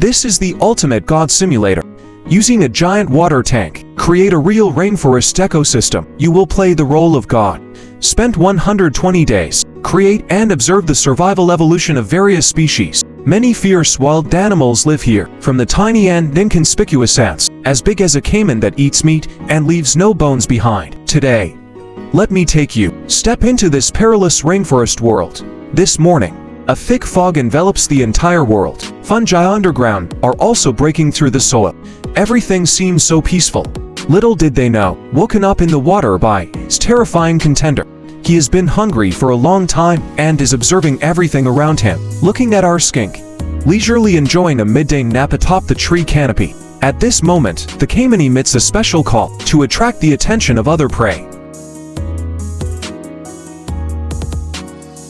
This is the ultimate God simulator. Using a giant water tank, create a real rainforest ecosystem. You will play the role of God. Spend 120 days, create and observe the survival evolution of various species. Many fierce wild animals live here, from the tiny and inconspicuous ants, as big as a caiman that eats meat and leaves no bones behind. Today, let me take you step into this perilous rainforest world. This morning, a thick fog envelops the entire world. Fungi underground are also breaking through the soil. Everything seems so peaceful. Little did they know, woken up in the water by his terrifying contender. He has been hungry for a long time and is observing everything around him, looking at our skink, leisurely enjoying a midday nap atop the tree canopy. At this moment, the caiman emits a special call to attract the attention of other prey.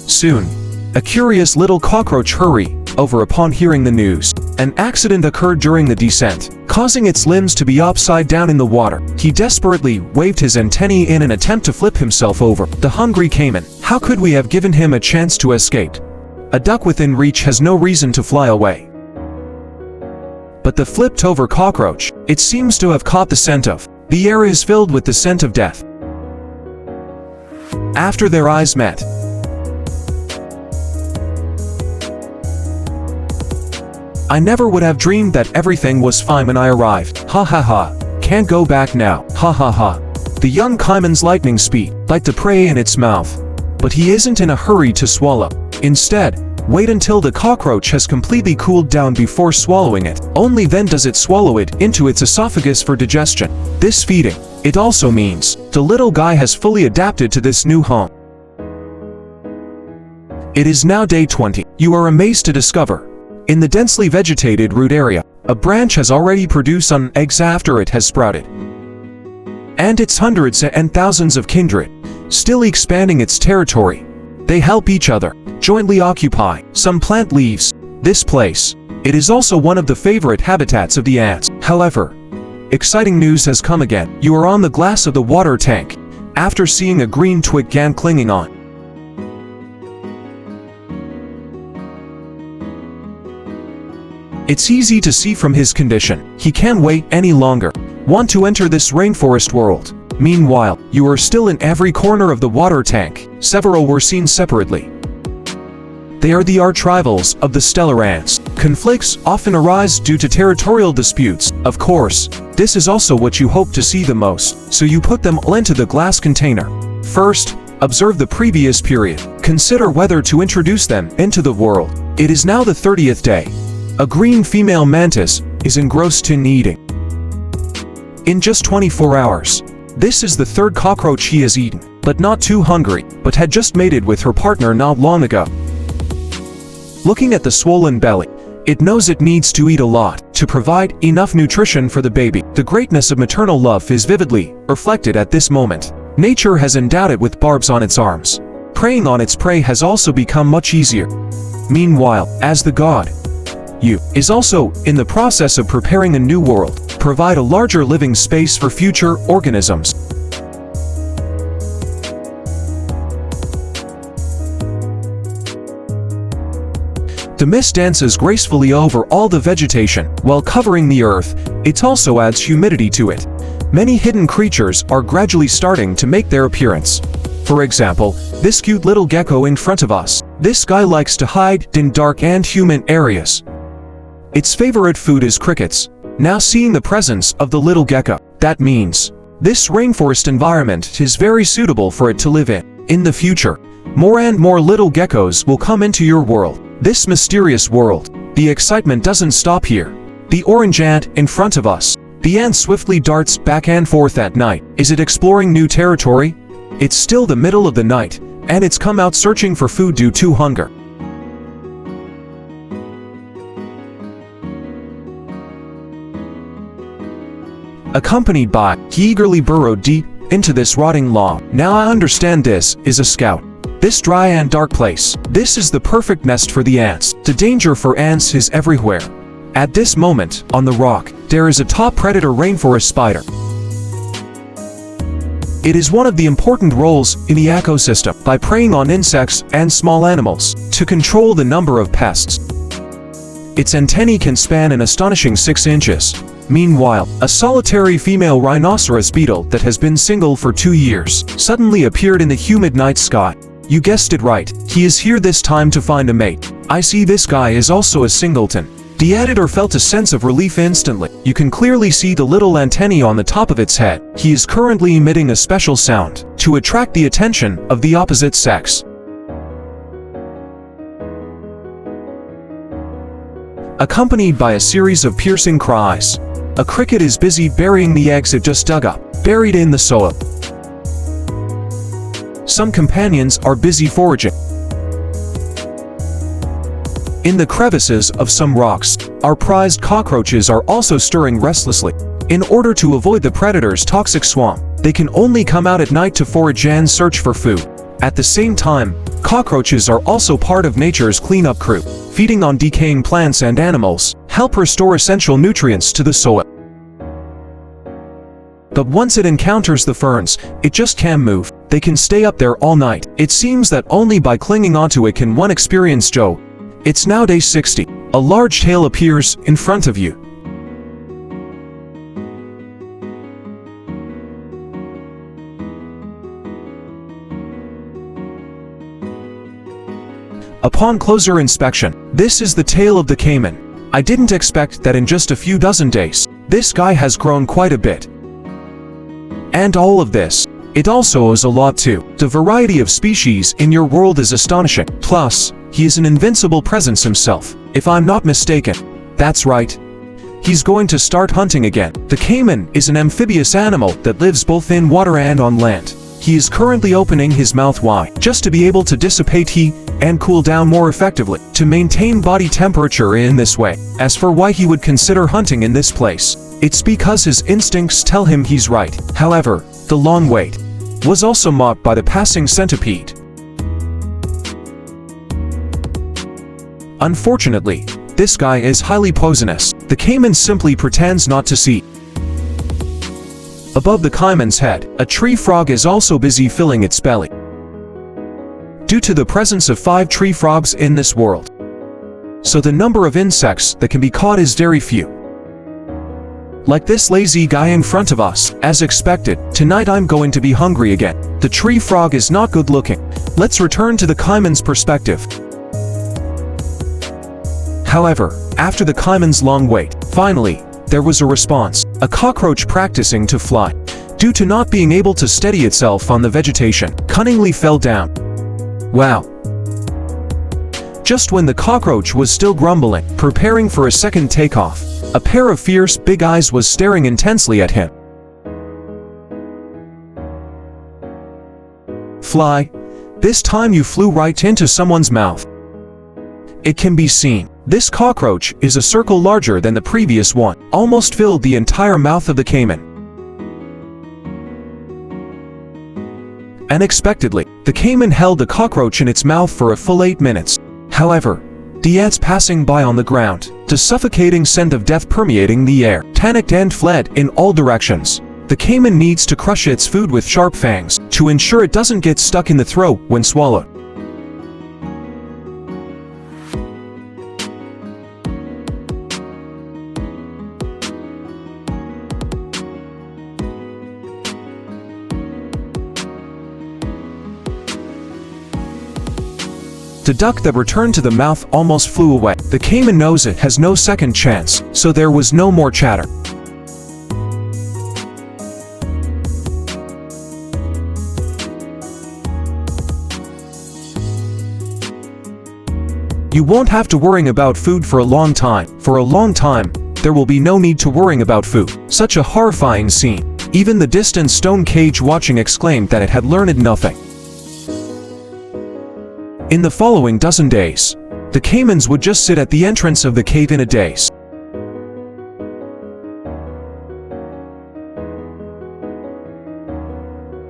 Soon, a curious little cockroach hurried over upon hearing the news. An accident occurred during the descent, causing its limbs to be upside down in the water. He desperately waved his antennae in an attempt to flip himself over. The hungry caiman, how could we have given him a chance to escape? A duck within reach has no reason to fly away. But the flipped-over cockroach, it seems to have caught the scent of. The air is filled with the scent of death. After their eyes met, I never would have dreamed that everything was fine when I arrived. Ha ha ha. Can't go back now. Ha ha ha. The young caiman's lightning speed, like the prey in its mouth. But he isn't in a hurry to swallow. Instead, wait until the cockroach has completely cooled down before swallowing it. Only then does it swallow it into its esophagus for digestion. This feeding, it also means, the little guy has fully adapted to this new home. It is now day 20. You are amazed to discover, in the densely vegetated root area, a branch has already produced some eggs after it has sprouted. And its hundreds and thousands of kindred, still expanding its territory. They help each other, jointly occupy some plant leaves. This place, it is also one of the favorite habitats of the ants. However, exciting news has come again. You are on the glass of the water tank, after seeing a green twig ant clinging on. It's easy to see from his condition, he can't wait any longer. Want to enter this rainforest world. Meanwhile, you are still in every corner of the water tank. Several were seen separately. They are the arch rivals of the stellar ants. Conflicts often arise due to territorial disputes. Of course, this is also what you hope to see the most, so you put them all into the glass container. First, observe the previous period. Consider whether to introduce them into the world. It is now the 30th day. A green female mantis is engrossed in eating. In just 24 hours, this is the third cockroach he has eaten, but not too hungry, but had just mated with her partner not long ago. Looking at the swollen belly, it knows it needs to eat a lot to provide enough nutrition for the baby. The greatness of maternal love is vividly reflected at this moment. Nature has endowed it with barbs on its arms. Preying on its prey has also become much easier. Meanwhile, as the god, you is also in the process of preparing a new world, provide a larger living space for future organisms. The mist dances gracefully over all the vegetation, while covering the earth. It also adds humidity to it. Many hidden creatures are gradually starting to make their appearance. For example, this cute little gecko in front of us. This guy likes to hide in dark and humid areas. Its favorite food is crickets. Now seeing the presence of the little gecko, that means this rainforest environment is very suitable for it to live in. In the future, more and more little geckos will come into your world. This mysterious world. The excitement doesn't stop here. The orange ant in front of us. The ant swiftly darts back and forth at night. Is it exploring new territory? It's still the middle of the night, and it's come out searching for food due to hunger. Accompanied by, he eagerly burrowed deep into this rotting log. Now I understand this is a scout. This dry and dark place. This is the perfect nest for the ants. The danger for ants is everywhere. At this moment, on the rock, there is a top predator rainforest spider. It is one of the important roles in the ecosystem by preying on insects and small animals to control the number of pests. Its antennae can span an astonishing 6 inches. Meanwhile, a solitary female rhinoceros beetle that has been single for 2 years suddenly appeared in the humid night sky. You guessed it right, he is here this time to find a mate. I see this guy is also a singleton. The editor felt a sense of relief instantly. You can clearly see the little antennae on the top of its head. He is currently emitting a special sound to attract the attention of the opposite sex. Accompanied by a series of piercing cries, a cricket is busy burying the eggs it just dug up, buried in the soil. Some companions are busy foraging. In the crevices of some rocks, our prized cockroaches are also stirring restlessly. In order to avoid the predator's toxic swamp, they can only come out at night to forage and search for food. At the same time, cockroaches are also part of nature's cleanup crew, feeding on decaying plants and animals, help restore essential nutrients to the soil. But once it encounters the ferns, it just can't move. They can stay up there all night. It seems that only by clinging onto it can one experience joy. It's now day 60. A large tail appears in front of you. Upon closer inspection, this is the tail of the caiman. I didn't expect that in just a few dozen days, this guy has grown quite a bit. And all of this, it also is a lot too. The variety of species in your world is astonishing. Plus, he is an invincible presence himself, if I'm not mistaken. That's right. He's going to start hunting again. The caiman is an amphibious animal that lives both in water and on land. He is currently opening his mouth wide, just to be able to dissipate heat and cool down more effectively, to maintain body temperature in this way. As for why he would consider hunting in this place, it's because his instincts tell him he's right. However, the long wait was also mocked by the passing centipede. Unfortunately, this guy is highly poisonous. The caiman simply pretends not to see. Above the caiman's head, a tree frog is also busy filling its belly. Due to the presence of 5 tree frogs in this world, so the number of insects that can be caught is very few. Like this lazy guy in front of us. As expected, tonight I'm going to be hungry again. The tree frog is not good looking. Let's return to the caiman's perspective. However, after the caiman's long wait, finally, there was a response. A cockroach practicing to fly, due to not being able to steady itself on the vegetation, cunningly fell down. Wow. Just when the cockroach was still grumbling, preparing for a second takeoff, a pair of fierce, big eyes was staring intensely at him. Fly. This time you flew right into someone's mouth. It can be seen. This cockroach is a circle larger than the previous one, almost filled the entire mouth of the caiman. Unexpectedly, the caiman held the cockroach in its mouth for a full 8 minutes. However, the ants passing by on the ground, the suffocating scent of death permeating the air, panicked and fled in all directions. The caiman needs to crush its food with sharp fangs to ensure it doesn't get stuck in the throat when swallowed. The duck that returned to the mouth almost flew away. The caiman knows it has no second chance, so there was no more chatter. You won't have to worry about food for a long time. For a long time, there will be no need to worrying about food. Such a horrifying scene. Even the distant stone cage watching exclaimed that it had learned nothing. In the following dozen days, the caimans would just sit at the entrance of the cave in a daze.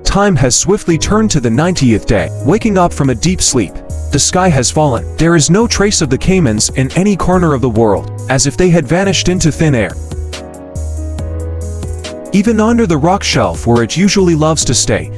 Time has swiftly turned to the 90th day. Waking up from a deep sleep, the sky has fallen. There is no trace of the caimans in any corner of the world, as if they had vanished into thin air. Even under the rock shelf where it usually loves to stay,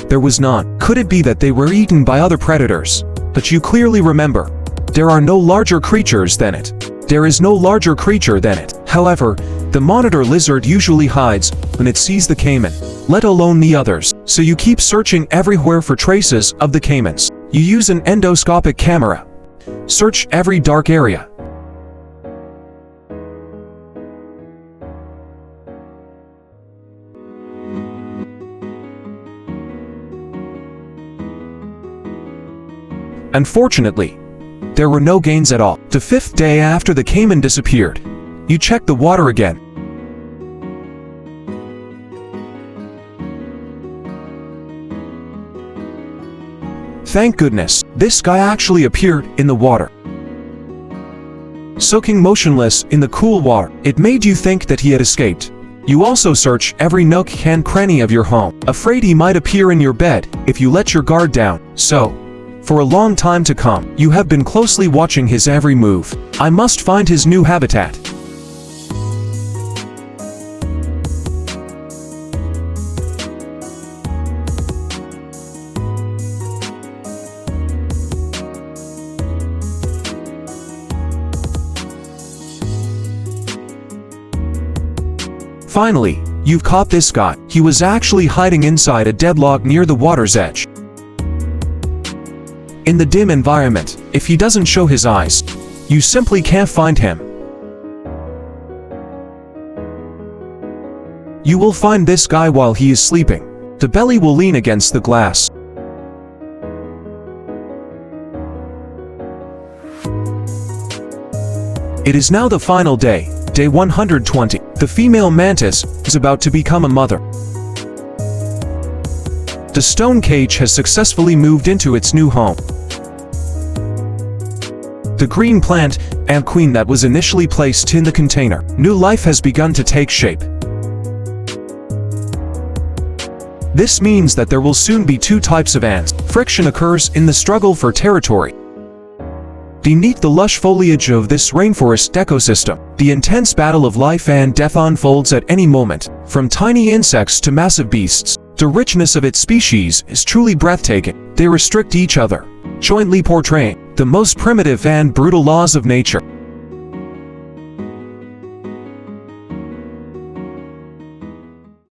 there was none. Could it be that they were eaten by other predators? But you clearly remember, there are no larger creatures than it. There is no larger creature than it. However, the monitor lizard usually hides when it sees the caiman, let alone the others. So you keep searching everywhere for traces of the caimans. You use an endoscopic camera. Search every dark area. Unfortunately, there were no gains at all. The fifth day after the caiman disappeared, you check the water again. Thank goodness, this guy actually appeared in the water. Soaking motionless in the cool water, it made you think that he had escaped. You also search every nook and cranny of your home, afraid he might appear in your bed if you let your guard down. So, for a long time to come, you have been closely watching his every move. I must find his new habitat. Finally, you've caught this guy. He was actually hiding inside a dead log near the water's edge. In the dim environment, if he doesn't show his eyes, you simply can't find him. You will find this guy while he is sleeping. The belly will lean against the glass. It is now the final day, day 120. The female mantis is about to become a mother. The stone cage has successfully moved into its new home. The green plant and queen that was initially placed in the container. New life has begun to take shape. This means that there will soon be two types of ants. Friction occurs in the struggle for territory. Beneath the lush foliage of this rainforest ecosystem, the intense battle of life and death unfolds at any moment. From tiny insects to massive beasts, the richness of its species is truly breathtaking. They restrict each other, jointly portraying the most primitive and brutal laws of nature.